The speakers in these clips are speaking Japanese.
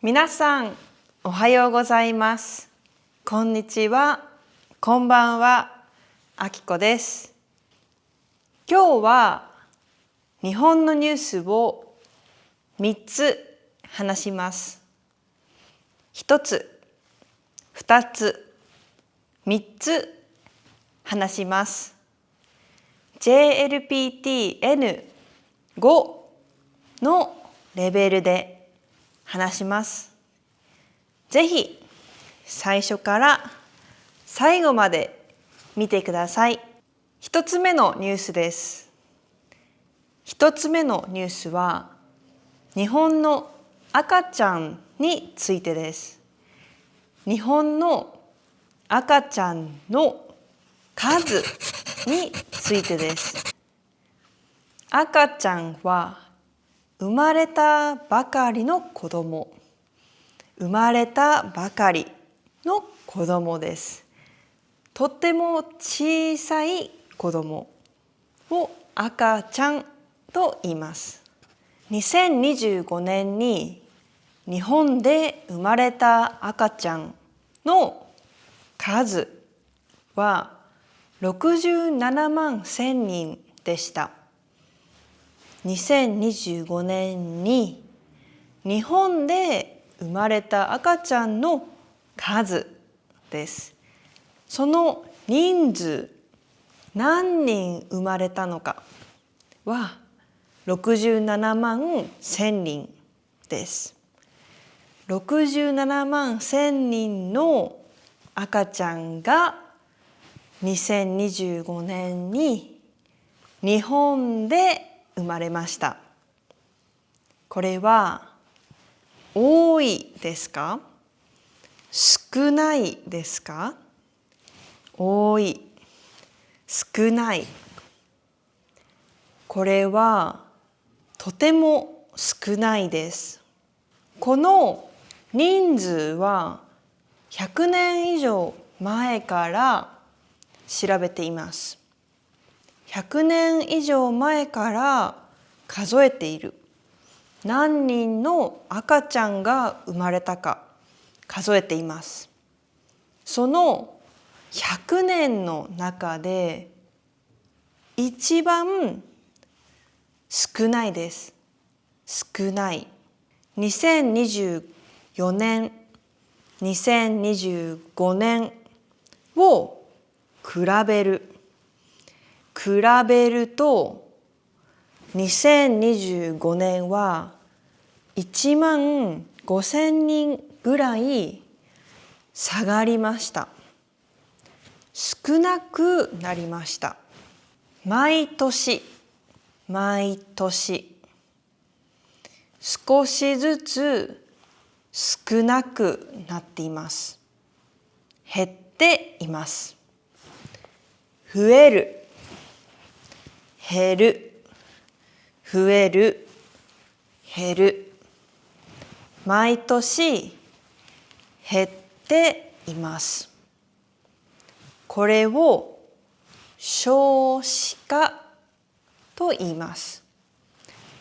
皆さん、おはようございます。こんにちは、こんばんは、あきこです。今日は日本のニュースを3つ話します。1つ、2つ、3つ話します。JLPT-N5 のレベルで話します。ぜひ最初から最後まで見てください。一つ目のニュースです。一つ目のニュースは日本の赤ちゃんについてです。日本の赤ちゃんの数についてです。赤ちゃんは生まれたばかりの子供。生まれたばかりの子供です。とっても小さい子供を赤ちゃんと言います。2025年に日本で生まれた赤ちゃんの数は67万1000人でした。2025年に日本で生まれた赤ちゃんの数です。その人数、何人生まれたのかは67万1000人です。67万1000人の赤ちゃんが2025年に日本で生まれました。これは多いですか？少ないですか？多い、少ない。これはとても少ないです。この人数は100年以上前から調べています。100年以上前から数えている。何人の赤ちゃんが生まれたか数えています。その100年の中で一番少ないです。少ない。2024年、2025年を比べると2025年は1万5000人ぐらい下がりました。少なくなりました。毎年少しずつ少なくなっています。減っています。増える、減る、増える、減る。毎年減っています。これを少子化と言います。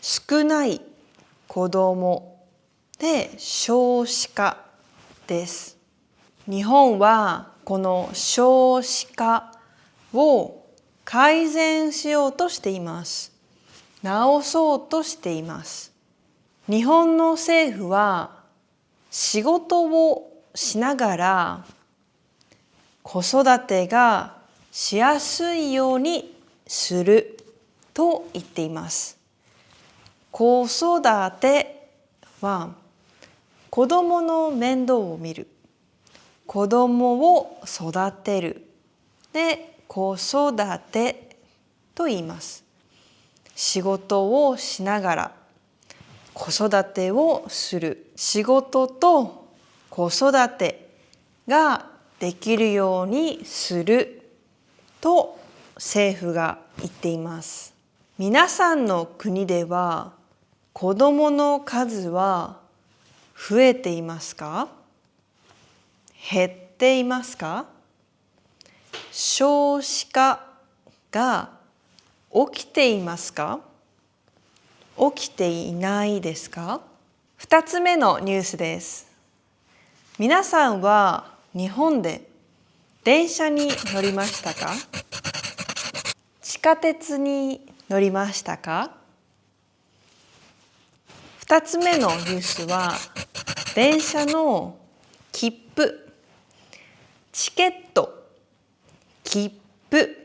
少ない子供で少子化です。日本はこの少子化を改善しようとしています。直そうとしています。日本の政府は仕事をしながら子育てがしやすいようにすると言っています。子育ては子供の面倒を見る。子供を育てる。で、子育てと言います。仕事をしながら子育てをする。仕事と子育てができるようにすると政府が言っています。皆さんの国では子どもの数は増えていますか？減っていますか？少子化が起きていますか？起きていないですか？ 2つ目のニュースです。皆さんは日本で電車に乗りましたか？地下鉄に乗りましたか？2つ目のニュースは電車の切符、チケット、切符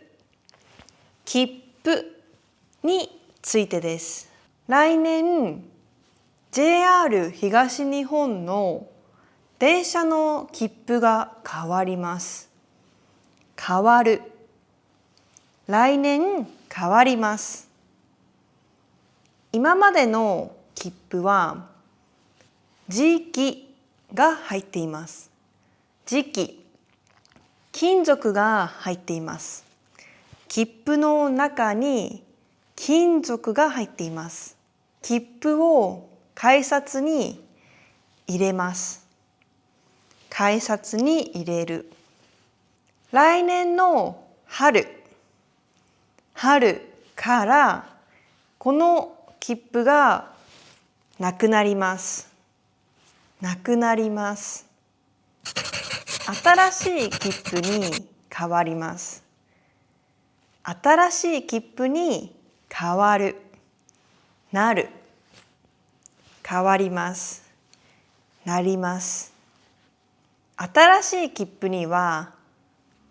についてです。来年 JR 東日本の電車の切符が変わります。変わる。来年変わります。今までの切符は磁気が入っています。磁気、金属が入っています。切符の中に金属が入っています。切符を改札に入れます。改札に入れる。来年の春からこの切符がなくなります。なくなります。新しい切符に変わります。新しい切符に変わる。なる。変わります。なります。新しい切符には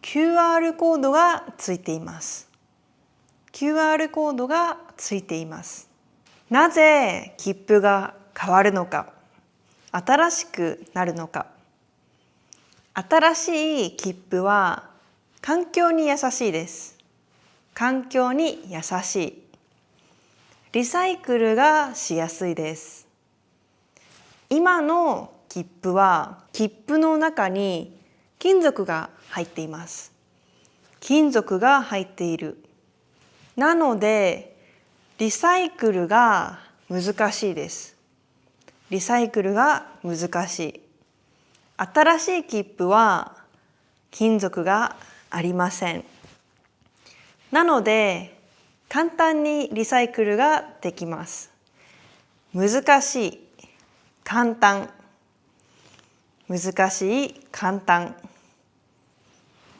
QR コードがついています。QR コードがついています。なぜ切符が変わるのか、新しくなるのか。新しい切符は環境に優しいです。環境に優しい。リサイクルがしやすいです。今の切符は切符の中に金属が入っています。金属が入っている。なのでリサイクルが難しいです。リサイクルが難しい。新しい切符は金属がありません。なので簡単にリサイクルができます。難しい、簡単。難しい、簡単。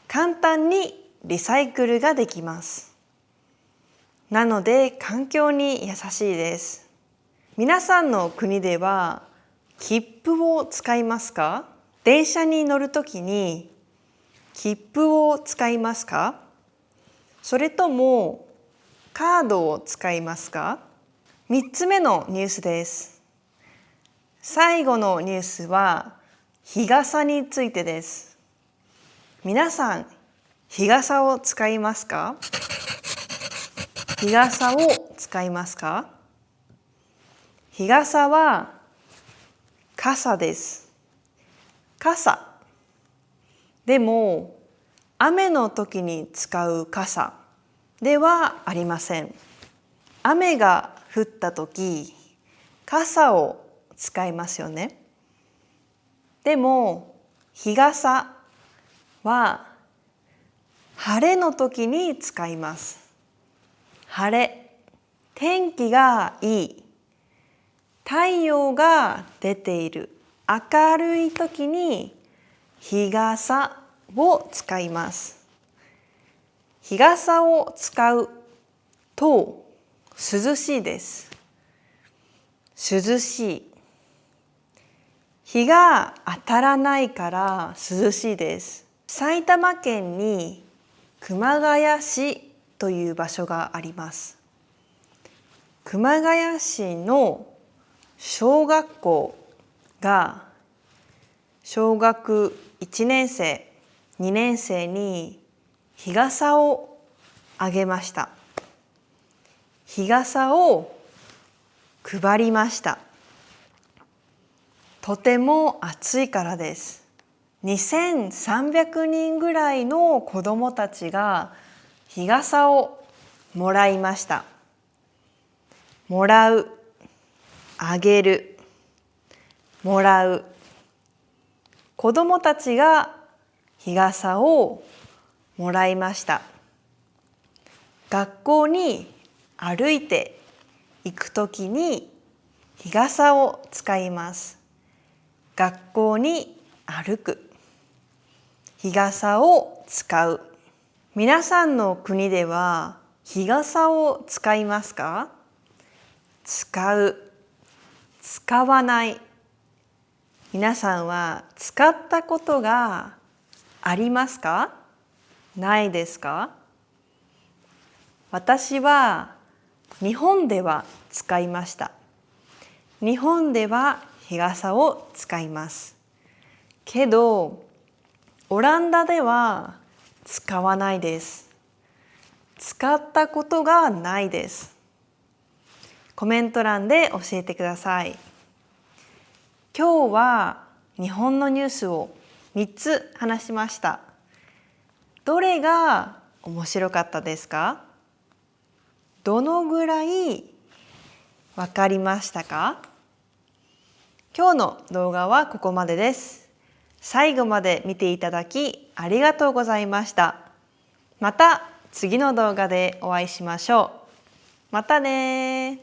簡単にリサイクルができます。なので環境に優しいです。皆さんの国では切符を使いますか？電車に乗るときに切符を使いますか？それともカードを使いますか？3つ目のニュースです。最後のニュースは日傘についてです。皆さん、日傘を使いますか？日傘を使いますか？日傘は傘です。傘。でも、雨の時に使う傘ではありません。雨が降った時、傘を使いますよね。でも、日傘は晴れの時に使います。晴れ、天気がいい、太陽が出ている、明るい時に日傘を使います。日傘を使うと涼しいです。涼しい。日が当たらないから涼しいです。埼玉県に熊谷市という場所があります。熊谷市の小学校が小学1年生、2年生に日傘をあげました。日傘を配りました。とても暑いからです。2300人ぐらいの子どもたちが日傘をもらいました。もらう、あげる、もらう。子どもたちが日傘をもらいました。学校に歩いて行くときに日傘を使います。学校に歩く。日傘を使う。皆さんの国では日傘を使いますか？使う、使わない。皆さんは使ったことがありますか？ないですか？私は日本では使いました。日本では日傘を使います。けど、オランダでは使わないです。使ったことがないです。コメント欄で教えてください。今日は日本のニュースを3つ話しました。どれが面白かったですか？どのぐらいわかりましたか？今日の動画はここまでです。最後まで見ていただきありがとうございました。また次の動画でお会いしましょう。またね。